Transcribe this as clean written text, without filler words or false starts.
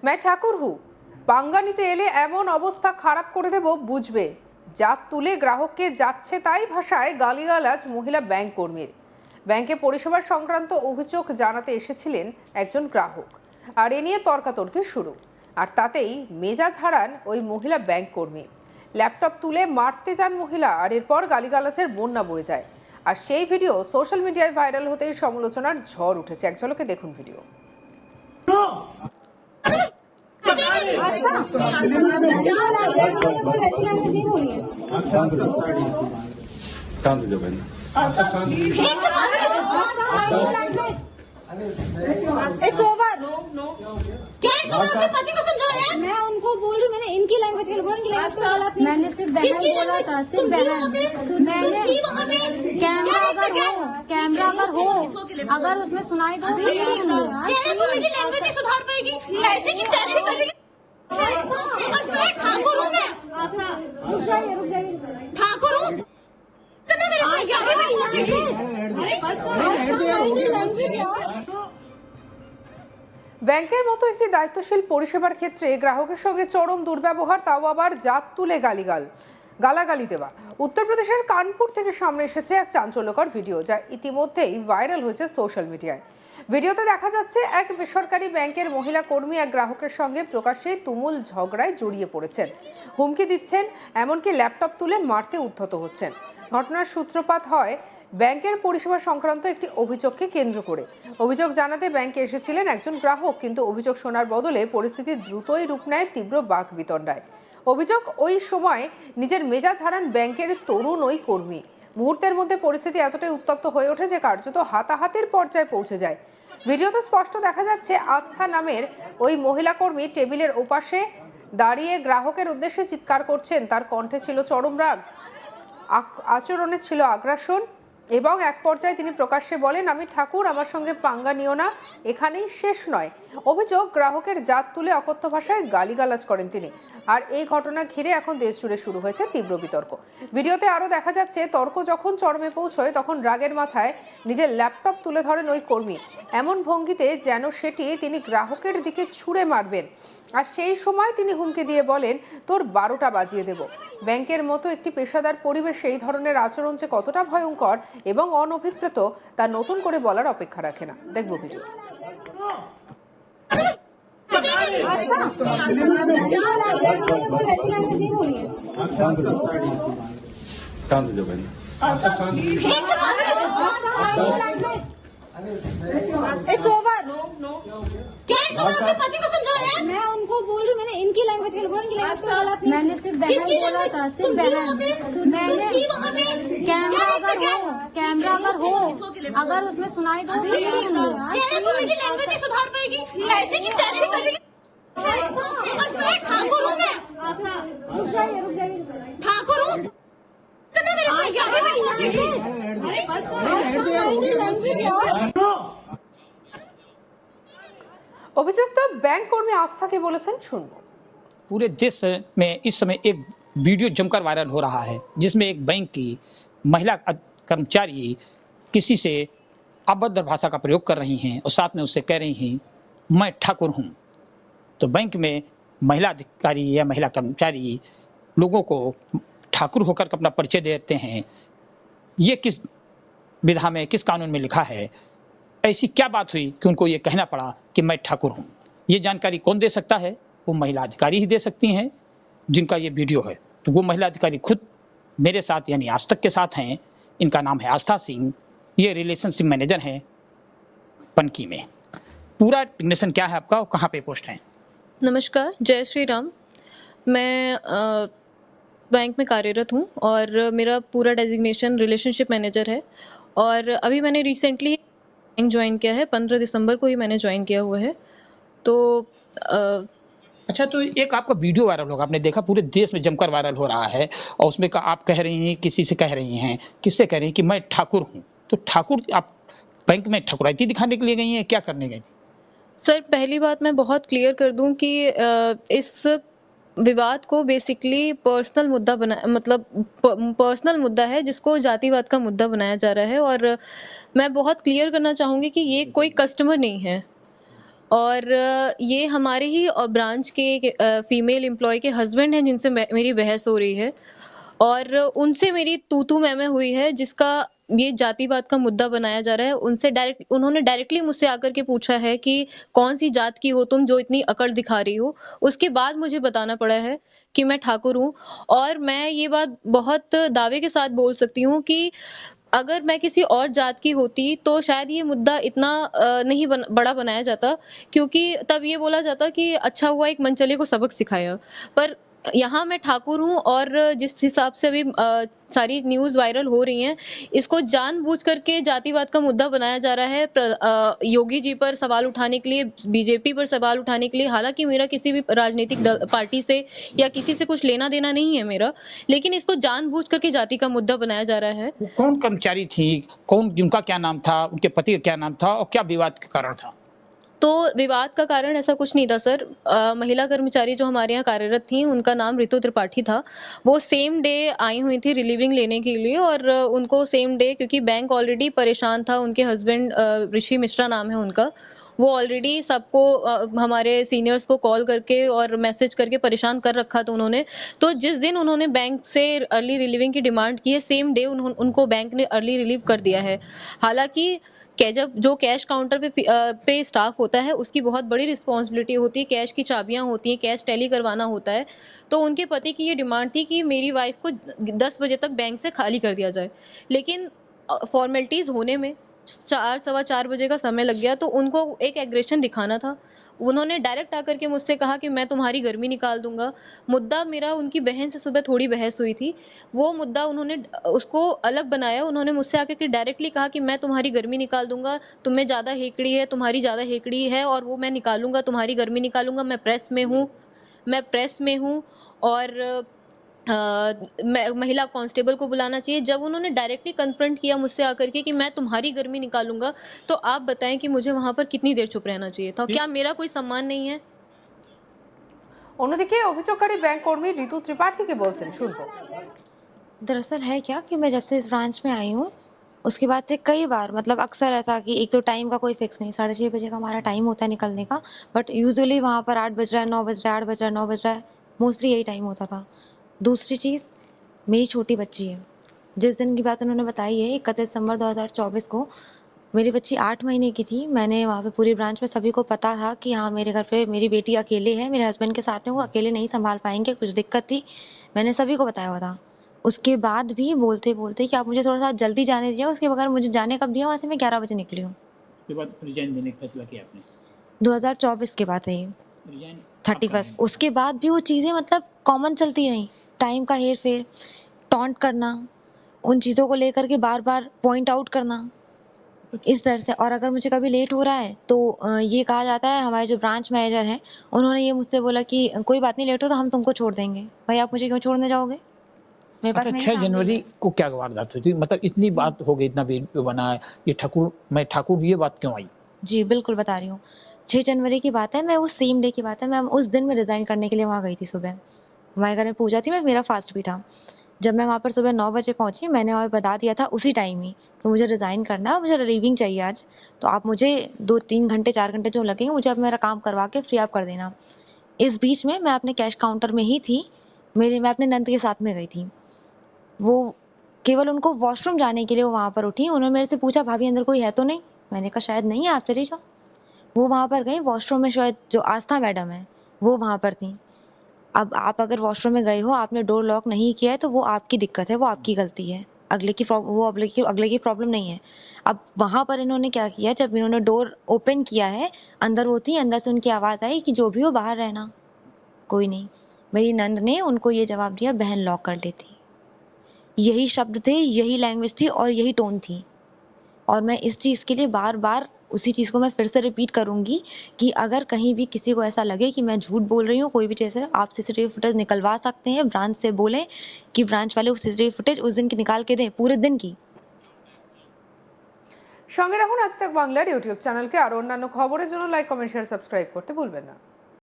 मैं ठाकुर हूँ, পাঙ্গা নিতে এলে এমন অবস্থা খারাপ করে দেব বুঝবে। জাত তুলে গ্রাহককে যাচ্ছে তাই ভাষায় গালিগালাজ মহিলা ব্যাংক কর্মীর। ব্যাংকে পরিষেবার সংক্রান্ত অভিযোগ জানাতে এসেছিলেন একজন গ্রাহক, আর এ নিয়ে তর্কাতর্কি শুরু। আর তাতেই মেজাজ হারান ওই মহিলা ব্যাংক কর্মী। ল্যাপটপ তুলে মারতে যান মহিলা, আর এরপর গালিগালাজের বন্যা বয়ে যায়। আর সেই ভিডিও সোশ্যাল মিডিয়ায় ভাইরাল হতেই সমালোচনার ঝড় উঠেছে। এক ঝলকে দেখুন ভিডিও। शांत हो जाओ बहन। It's over. No. क्या अपने पति को समझाओ यार। मैं उनको बोल रही हूँ, मैंने इनकी लैंग्वेज में बोला, मैंने सिर्फ बहन बोला था, सिर्फ बहन। मैंने कैमरा अगर उसमें सुनाई दो मेरी लैंग्वेज नहीं सुधार पाएगी। ऐसे की तैसे करेगी। समझ में ठाकुर हूँ मैं। रुक जाइए ठाकुर हूँ। ব্যাংকের মতো একটি দায়িত্বশীল পরিষেবার ক্ষেত্রে গ্রাহকের সঙ্গে চরম দুর্ব্যবহার, তাও আবার জাত তুলে গালাগালি দেওয়া। উত্তরপ্রদেশের কানপুর থেকে সামনে এসেছে এক চাঞ্চল্যকর ভিডিও, যা ইতিমধ্যেই ভাইরাল হয়েছে সোশ্যাল মিডিয়ায়। ভিডিওতে দেখা যাচ্ছে এক বেসরকারি ব্যাংকের মহিলা কর্মী এক গ্রাহকের সঙ্গে প্রকাশ্যে তুমুল ঝগড়ায় জড়িয়ে পড়েছেন, হুমকি দিচ্ছেন, এমনকি ল্যাপটপ তুলে মারতে উদ্ধত হচ্ছেন। ঘটনার সূত্রপাত হয় ব্যাংকের পরিষেবা সংক্রান্ত একটি অভিযোগকে কেন্দ্র করে। অভিযোগ জানাতে ব্যাংকে এসেছিলেন একজন গ্রাহক, কিন্তু অভিযোগ শোনার বদলে পরিস্থিতি দ্রুতই রূপ নেয় তীব্র বাকবিতণ্ডায়। অভিযোগ, ওই সময় নিজের মেজাজ হারান ব্যাংকের তরুণ ওই কর্মী। মুহূর্তের মধ্যে পরিস্থিতি এতটাই উত্তপ্ত হয়ে ওঠে যে কার্যত হাতাহাতির পর্যায়ে পৌঁছে যায়। ভিডিওতে স্পষ্ট দেখা যাচ্ছে আস্থা নামের ওই মহিলা কর্মী টেবিলের ওপাশে দাঁড়িয়ে গ্রাহকের উদ্দেশ্যে চিৎকার করছেন। তার কণ্ঠে ছিল চরম রাগ, আচরণে ছিল আগ্রাসন, এবং এক পর্যায়ে তিনি প্রকাশ্যে বলেন, আমি ঠাকুর, আমার সঙ্গে পাঙ্গা নিও না, এখানেই শেষ নয়। অভিযোগ, গ্রাহকের জাত তুলে অকথ্য ভাষায় গালিগালাজ করেন তিনি। আর এই ঘটনা ঘিরে এখন দেশ জুড়ে শুরু হয়েছে তীব্র বিতর্ক। ভিডিওতে আরও দেখা যাচ্ছে তর্ক যখন চরমে পৌঁছয় তখন রাগের মাথায় নিজের ল্যাপটপ তুলে ধরেন ওই কর্মী, এমন ভঙ্গিতে যেন সেটি তিনি গ্রাহকের দিকে ছুঁড়ে মারবেন। আর সেই সময় তিনি হুমকি দিয়ে বলেন, তোর 12টা বাজিয়ে দেব। ব্যাংকের মতো একটি পেশাদার পরিবেশে এই ধরনের আচরণ যে কতটা ভয়ঙ্কর এবং অনভিপ্রেত তা নতুন করে বলার অপেক্ষা রাখে না। দেখব ভিডিও। शांत हो जाओ बहन। It's over. No. क्या अपने पति को समझाओ यार। मैं उनको बोल रही हूँ, मैंने इनकी लैंग्वेज में बोला, मैंने सिर्फ बहन बोला था, सिर्फ बहन। मैंने कैमरा अगर उसमें सुनाई दो मेरी लैंग्वेज नहीं सुधार पाएगी। ऐसे की तैसे करेगी। समझ में ठाकुर हूँ मैं। रुक जाइए ठाकुर हूँ। অভিযুক্ত ব্যাংক কর্মী আস্থা কি বলেছেন শুনবো। पूरे देश में इस समय एक वीडियो जमकर वायरल हो रहा है, जिसमें एक बैंक की महिला कर्मचारी किसी से अभद्र भाषा का प्रयोग कर रही हैं और साथ में उससे कह रही हैं, मैं ठाकुर हूं। तो बैंक में महिला अधिकारी या महिला कर्मचारी लोगों को ठाकुर होकर अपना परिचय देते हैं। ये किस विधा में, किस कानून में लिखा है? ऐसी क्या बात हुई कि उनको ये कहना पड़ा कि मैं ठाकुर हूं? ये जानकारी कौन दे सकता है? वो महिला अधिकारी ही दे सकती हैं जिनका ये वीडियो है। तो वो महिला अधिकारी खुद मेरे साथ यानी आज तक के साथ हैं। इनका नाम है आस्था सिंह। ये रिलेशनशिप मैनेजर हैं पनकी में। पूरा डिग्नेशन क्या है आपका और कहाँ पे पोस्ट है? नमस्कार, जय श्री राम। मैं बैंक में कार्यरत हूँ और मेरा पूरा डेजिग्नेशन रिलेशनशिप मैनेजर है। और अभी मैंने रिसेंटली बैंक ज्वाइन किया है, 15 दिसंबर को ही मैंने ज्वाइन किया हुआ है। तो अच्छा, तो एक आपका वीडियो वायरल होगा, आपने देखा, पूरे देश में जमकर वायरल हो रहा है। और उसमें आप कह रही हैं, किसी से कह रही हैं, किससे कह रही हैं कि मैं ठाकुर हूँ? तो ठाकुर आप बैंक में ठकुराइती दिखाने के लिए गई हैं, क्या करने गई थी? सर, पहली बात मैं बहुत क्लियर कर दूं कि इस विवाद को बेसिकली पर्सनल मुद्दा पर्सनल मुद्दा है, जिसको जातिवाद का मुद्दा बनाया जा रहा है। और मैं बहुत क्लियर करना चाहूँगी कि ये कोई कस्टमर नहीं है और ये हमारे ही ब्रांच के फीमेल एम्प्लॉय के हस्बैंड हैं जिनसे मेरी बहस हो रही है और उनसे मेरी तू मैं हुई है, जिसका ये जातिवाद का मुद्दा बनाया जा रहा है। उन्होंने डायरेक्टली मुझसे आकर के पूछा है कि कौन सी जात की हो तुम जो इतनी अकड़ दिखा रही हो। उसके बाद मुझे बताना पड़ा है कि मैं ठाकुर हूँ और मैं ये बात बहुत दावे के साथ बोल सकती हूँ कि अगर मैं किसी और जात की होती तो शायद ये मुद्दा इतना नहीं बड़ा बनाया जाता, क्योंकि तब ये बोला जाता कि अच्छा हुआ एक मनचले को सबक सिखाया। पर यहाँ मैं ठाकुर हूँ और जिस हिसाब से अभी सारी न्यूज़ वायरल हो रही हैं, इसको जानबूझ करके जातिवाद का मुद्दा बनाया जा रहा है योगी जी पर सवाल उठाने के लिए, बीजेपी पर सवाल उठाने के लिए। हालांकि मेरा किसी भी राजनीतिक पार्टी से या किसी से कुछ लेना देना नहीं है मेरा, लेकिन इसको जानबूझ करके जाति का मुद्दा बनाया जा रहा है। वो कौन कर्मचारी थी, कौन, जिनका क्या नाम था, उनके पति का क्या नाम था और क्या विवाद के कारण था? तो विवाद का कारण ऐसा कुछ नहीं था सर। महिला कर्मचारी जो हमारे यहाँ कार्यरत थी उनका नाम रितु त्रिपाठी था। वो सेम डे आई हुई थी रिलीविंग लेने के लिए और उनको सेम डे, क्योंकि बैंक ऑलरेडी परेशान था, उनके हस्बैंड ऋषि मिश्रा नाम है उनका, वो ऑलरेडी सबको हमारे सीनियर्स को कॉल करके और मैसेज करके परेशान कर रखा था उन्होंने। तो जिस दिन उन्होंने बैंक से अर्ली रिलीविंग की डिमांड की है, सेम डे उनको बैंक ने अर्ली रिलीव कर दिया है। हालांकि जब जो कैश काउंटर पे स्टाफ होता है उसकी बहुत बड़ी रिस्पॉन्सिबिलिटी होती है, कैश की चाबियां होती हैं, कैश टैली करवाना होता है। तो उनके पति की ये डिमांड थी कि मेरी वाइफ को 10 बजे तक बैंक से खाली कर दिया जाए, लेकिन फॉर्मेलिटीज होने में 4-4:15 बजे का समय लग गया। तो उनको एक एग्रेशन दिखाना था। उन्होंने डायरेक्ट आकर के मुझसे कहा कि मैं तुम्हारी गर्मी निकाल दूंगा। मुद्दा मेरा उनकी बहन से सुबह थोड़ी बहस हुई थी, वो मुद्दा उन्होंने उसको अलग बनाया। उन्होंने मुझसे आकर के डायरेक्टली कहा कि मैं तुम्हारी गर्मी निकाल दूंगा, तुम्हें ज्यादा हेकड़ी है, तुम्हारी ज्यादा हेकड़ी है और वो मैं निकालूंगा, तुम्हारी गर्मी निकालूंगा। मैं प्रेस में हूँ और महिला कांस्टेबल को बुलाना चाहिए। जब उन्होंने डायरेक्टली कन्फ्रंट किया मुझसे आकर के कि मैं तुम्हारी गर्मी निकालूंगा, तो आप बताएं कि मुझे वहां पर कितनी देर चुप रहना चाहिए था? क्या मेरा कोई सम्मान नहीं है? অন্যদিকে অভিযোগকারী ব্যাংক কর্মী ঋতু ত্রিপাঠী কি বলছেন শুনবো। दरअसल है क्या कि मैं जब से इस ब्रांच में आई हूँ उसके बाद से कई बार, मतलब अक्सर ऐसा कि एक तो टाइम का कोई फिक्स नहीं, 6:30 बजे का हमारा टाइम होता है निकलने का, बट यूजुअली वहाँ पर 8 बज रहा है, 9 बज रहा है, 8 बज रहा है, 9 बज रहा है, मोस्टली यही टाइम होता था। दूसरी चीज़, मेरी छोटी बच्ची है। जिस दिन की बात उन्होंने बताई है 31 दिसंबर 2024 को, मेरी बच्ची 8 महीने की थी। मैंने वहाँ पे पूरी ब्रांच में सभी को पता था कि हाँ मेरे घर पे मेरी बेटी अकेले है, मेरे हस्बैंड के साथ में, वो अकेले नहीं संभाल पाएंगे, कुछ दिक्कत थी, मैंने सभी को बताया हुआ था। उसके बाद भी बोलते बोलते कि आप मुझे थोड़ा सा जल्दी जाने दीजिए, उसके बगैर मुझे जाने कब दिया, वहाँ से मैं 11 बजे निकली हूँ। उसके बाद रिजाइन देने का फैसला किया आपने? 2024 के बाद है ये, रिजाइन 31। उसके बाद भी वो चीज़ें मतलब कॉमन चलती रहीं, टाइम का हेर फेर, टॉन्ट करना, उन चीज़ों को लेकर के बार बार पॉइंट आउट करना, इस तरह से। और अगर मुझे कभी लेट हो रहा है तो ये कहा जाता है, हमारे जो ब्रांच मैनेजर हैं उन्होंने ये मुझसे बोला कि कोई बात नहीं, लेट हो तो हम तुमको छोड़ देंगे। भाई आप मुझे क्यों छोड़ने जाओगे? मेरे पास अच्छा, मेरी 6 फैमिली जनवरी है। को क्या वारदात हुई थी? मतलब इतनी बात हो गई, इतना वीडियो बना है, मैं ठाकुर हूँ, ये बात क्यों आई? जी बिल्कुल बता रही हूँ। 6 जनवरी की बात है, मैं उस सेम डे की बात है, मैं उस दिन में रिजाइन करने के लिए वहाँ गई थी सुबह। हमारे घर में पूजा थी, मेरा फास्ट भी था। जब मैं वहाँ पर सुबह 9 बजे पहुँची, मैंने और बता दिया था उसी टाइम ही तो मुझे रिजाइन करना है, मुझे रिलीविंग चाहिए आज, तो आप मुझे 2-3 घंटे 4 घंटे जो लगेंगे मुझे अब मेरा काम करवा के फ्री अप कर देना। इस बीच में मैं अपने कैश काउंटर में ही थी, मैं अपने नंद के साथ में गई थी। वो केवल उनको वॉशरूम जाने के लिए वो वहाँ पर उठी। उन्होंने मेरे से पूछा भाभी अंदर कोई है तो नहीं? मैंने कहा शायद नहीं है, आप चली जाओ। वो वहाँ पर गई वॉशरूम में, शायद जो आस्था मैडम है वो वहाँ पर थी। अब आप अगर वॉशरूम में गए हो, आपने डोर लॉक नहीं किया है तो वो आपकी दिक्कत है, वो आपकी गलती है, अगले की प्रॉब्लम नहीं है। अब वहाँ पर इन्होंने क्या किया, जब इन्होंने डोर ओपन किया है, अंदर वो थी, अंदर से उनकी आवाज़ आई कि जो भी हो बाहर रहना। कोई नहीं, मेरी नंद ने उनको ये जवाब दिया, बहन लॉक कर लेती। यही शब्द थे, यही लैंग्वेज थी और यही टोन थी। और मैं इस चीज़ के लिए बार बार उसी चीज़ को मैं फिर से रिपीट करूंगी कि अगर कहीं भी किसी को ऐसा लगे कि मैं झूठ बोल रही हूँ, कोई भी चीज़ है, आप सीसीटीवी फुटेज निकलवा सकते हैं। ब्रांच से बोलें कि ब्रांच वाले सीसीटीवी फुटेज उस दिन की निकाल के दें, पूरे दिन की। সঙ্গে রাখুন আজ তাক বাংলার ইউটিউব চ্যানেলকে। আর অন্যান্য খবরের জন্য লাইক, কমেন্ট, শেয়ার, সাবস্ক্রাইব করতে ভুলবেন না।